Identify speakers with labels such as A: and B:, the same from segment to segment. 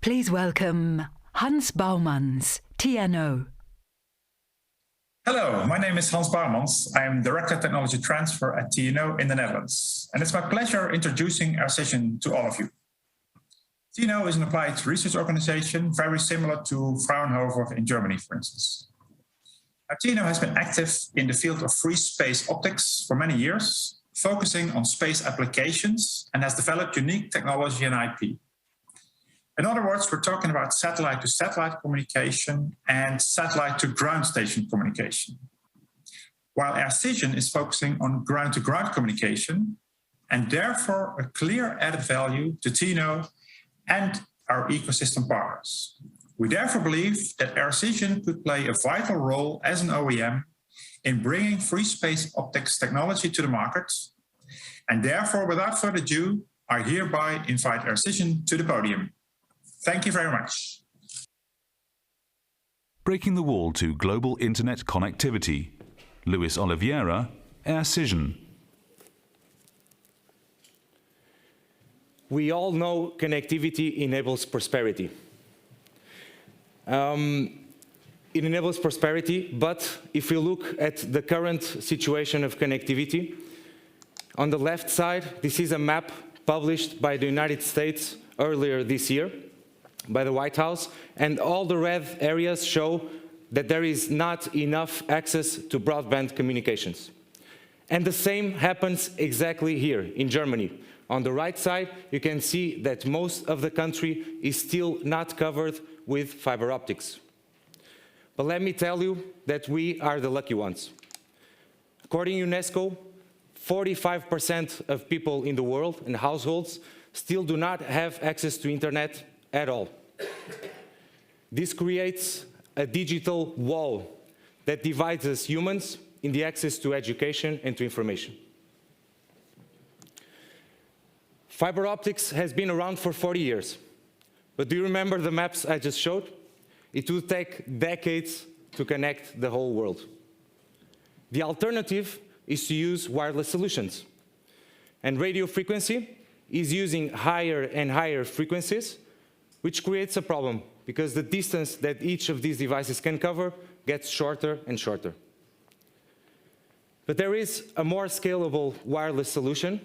A: Please welcome Hans Bouwmans, TNO.
B: Hello, my name is Hans Bouwmans. I am Director of Technology Transfer at TNO in the Netherlands. And it's my pleasure introducing Aircision to all of you. TNO is an applied research organization very similar to Fraunhofer in Germany, for instance. Now, TNO has been active in the field of free space optics for many years, focusing on space applications, and has developed unique technology and IP. In other words, we're talking about satellite-to-satellite communication and satellite-to-ground station communication. While Aircision is focusing on ground-to-ground communication, and therefore a clear added value to TNO and our ecosystem partners. We therefore believe that Aircision could play a vital role as an OEM in bringing free space optics technology to the market. And therefore, without further ado, I hereby invite Aircision to the podium. Thank you very much.
C: Breaking the wall to global internet connectivity. Luis Oliveira, Aircision.
D: We all know connectivity enables prosperity. It enables prosperity, but if we look at the current situation of connectivity, on the left side, this is a map published by the United States earlier this year, by the White House, and all the red areas show that there is not enough access to broadband communications. And the same happens exactly here in Germany. On the right side, you can see that most of the country is still not covered with fiber optics. But let me tell you that we are the lucky ones. According to UNESCO, 45% of people in the world and households still do not have access to internet at all. This creates a digital wall that divides us humans in the access to education and to information. Fiber optics has been around for 40 years, but do you remember the maps I just showed? It would take decades to connect the whole world. The alternative is to use wireless solutions, and radio frequency is using higher and higher frequencies, which creates a problem because the distance that each of these devices can cover gets shorter and shorter. But there is a more scalable wireless solution.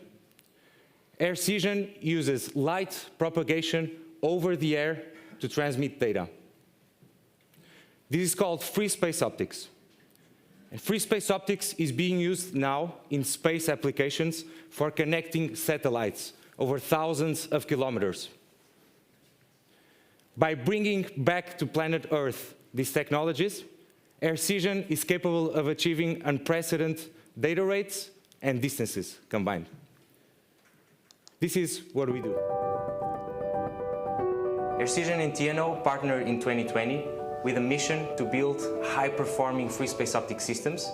D: Aircision uses light propagation over the air to transmit data. This is called free space optics. And free space optics is being used now in space applications for connecting satellites over thousands of kilometers. By bringing back to planet Earth these technologies, Aircision is capable of achieving unprecedented data rates and distances combined. This is what we do. Aircision and TNO partnered in 2020 with a mission to build high-performing free space optic systems.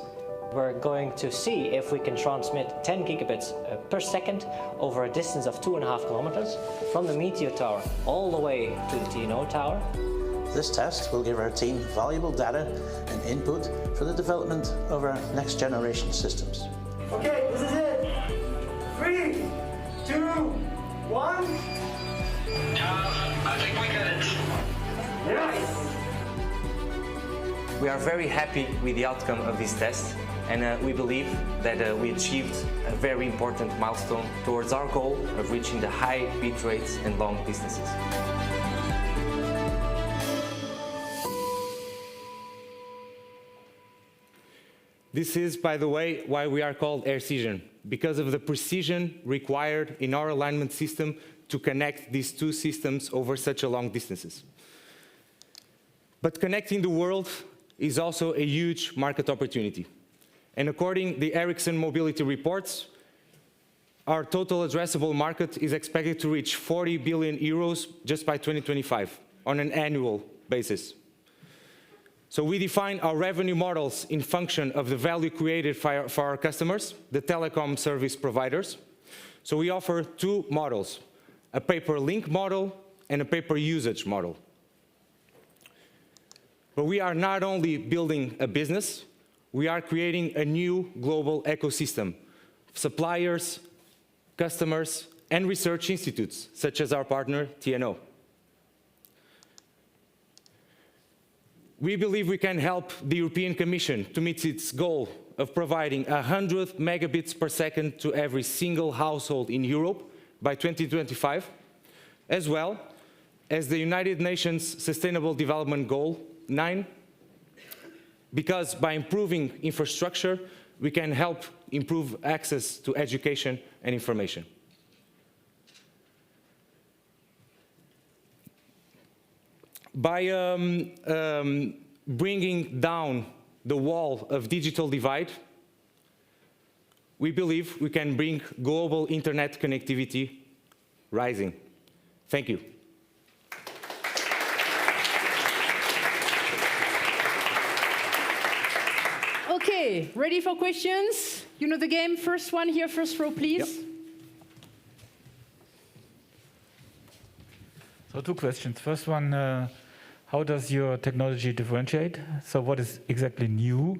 E: We're going to see if we can transmit 10 gigabits per second over a distance of 2.5 kilometers from the Meteor Tower all the way to the TNO Tower.
F: This test will give our team valuable data and input for the development of our next generation systems.
G: Okay, this is it. 3, 2, 1.
H: I think we got it.
G: Yes.
D: We are very happy with the outcome of this test, and we believe that we achieved a very important milestone towards our goal of reaching the high bit rates and long distances. This is, by the way, why we are called Aircision, because of the precision required in our alignment system to connect these two systems over such a long distances. But connecting the world is also a huge market opportunity. And according to the Ericsson Mobility Reports, our total addressable market is expected to reach 40 billion euros just by 2025 on an annual basis. So we define our revenue models in function of the value created for our customers, the telecom service providers. So we offer two models, a pay-per-link model and a pay-per-usage model. But we are not only building a business, we are creating a new global ecosystem of suppliers, customers, and research institutes, such as our partner, TNO. We believe we can help the European Commission to meet its goal of providing 100 megabits per second to every single household in Europe by 2025, as well as the United Nations Sustainable Development Goal 9, because by improving infrastructure, we can help improve access to education and information. By bringing down the wall of digital divide, we believe we can bring global internet connectivity rising. Thank you.
H: Okay, ready for questions? You know the game. First one here, first row, please.
D: Yep.
I: So 2 questions. First one, how does your technology differentiate? So what is exactly new?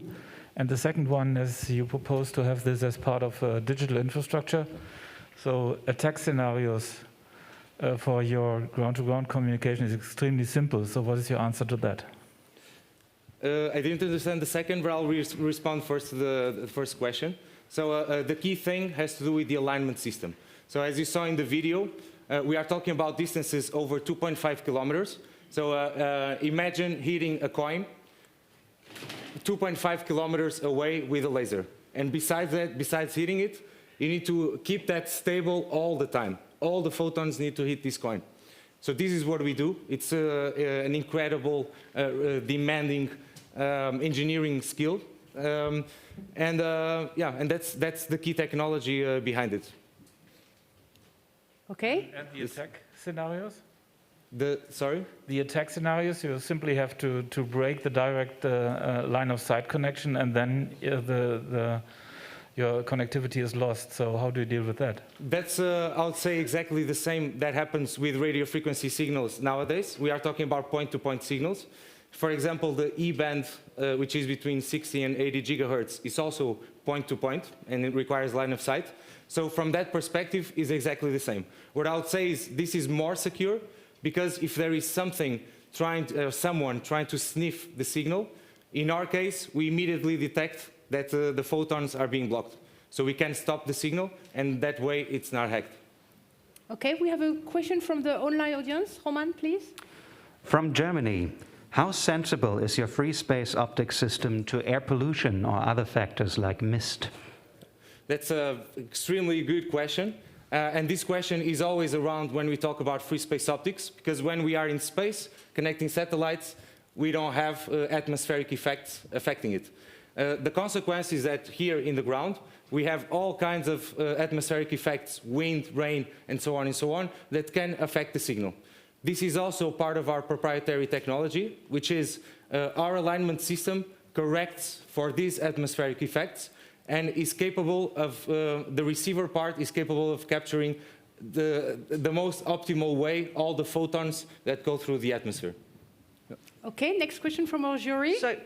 I: And the second one is you propose to have this as part of digital infrastructure. So attack scenarios for your ground-to-ground communication is extremely simple. So what is your answer to that?
D: I didn't understand the second, but I'll respond first to the first question. So the key thing has to do with the alignment system. So as you saw in the video, we are talking about distances over 2.5 kilometers. So imagine hitting a coin 2.5 kilometers away with a laser. And besides that, besides hitting it, you need to keep that stable all the time. All the photons need to hit this coin. So this is what we do. It's an incredible, demanding engineering skill. And that's the key technology behind it.
H: Okay.
I: And the attack scenarios?
D: Sorry?
I: The attack scenarios, you simply have to break the direct line of sight connection, and then your connectivity is lost. So how do you deal with that?
D: That's, I would say, exactly the same that happens with radio frequency signals nowadays. We are talking about point-to-point signals. For example, the E-band, which is between 60 and 80 gigahertz, is also point-to-point, and it requires line of sight. So from that perspective, is exactly the same. What I would say is this is more secure, because if there is someone trying to sniff the signal, in our case, we immediately detect that the photons are being blocked. So we can stop the signal, and that way it's not hacked.
H: Okay, we have a question from the online audience. Roman, please.
J: From Germany, how sensible is your free space optics system to air pollution or other factors like mist?
D: That's an extremely good question. And this question is always around when we talk about free space optics, because when we are in space connecting satellites, we don't have atmospheric effects affecting it. The consequence is that here in the ground, we have all kinds of atmospheric effects, wind, rain, and so on, that can affect the signal. This is also part of our proprietary technology, which is our alignment system corrects for these atmospheric effects, and is capable of, the receiver part is capable of capturing the most optimal way all the photons that go through the atmosphere.
H: Okay, next question from our jury.
K: So,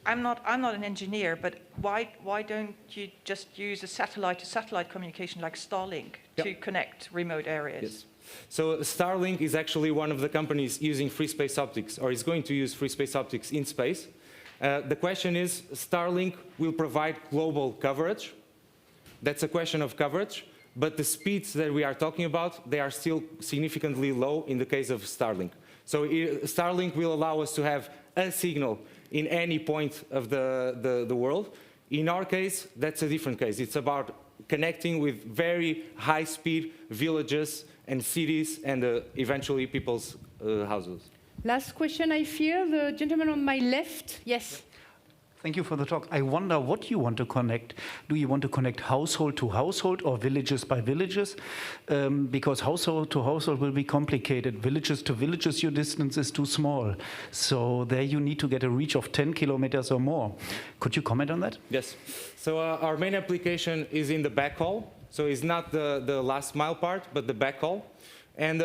K: I'm not an engineer, but why don't you just use a satellite-to-satellite communication like Starlink to connect remote areas?
D: Yes. So Starlink is actually one of the companies using free space optics, or is going to use free space optics in space. The question is, Starlink will provide global coverage. That's a question of coverage, but the speeds that we are talking about, they are still significantly low in the case of Starlink. So Starlink will allow us to have a signal in any point of the world. In our case, that's a different case. It's about connecting with very high-speed villages and cities and eventually people's houses.
H: Last question, I fear. The gentleman on my left. Yes.
J: Thank you for the talk. I wonder what you want to connect. Do you want to connect household to household or villages by villages? Because household to household will be complicated. Villages to villages, your distance is too small. So there you need to get a reach of 10 kilometers or more. Could you comment on that?
D: Yes. So our main application is in the backhaul. So it's not the last mile part, but the backhaul. And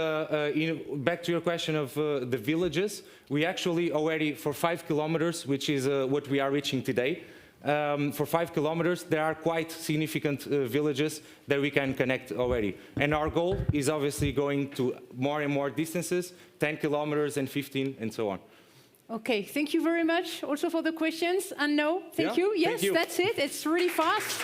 D: back to your question of the villages, we actually already, for 5 kilometers, which is what we are reaching today, for 5 kilometers, there are quite significant villages that we can connect already. And our goal is obviously going to more and more distances, 10 kilometers and 15 and so on.
H: Okay, thank you very much also for the questions. And no, thank you. Yes,
D: thank you.
H: That's it. It's really fast.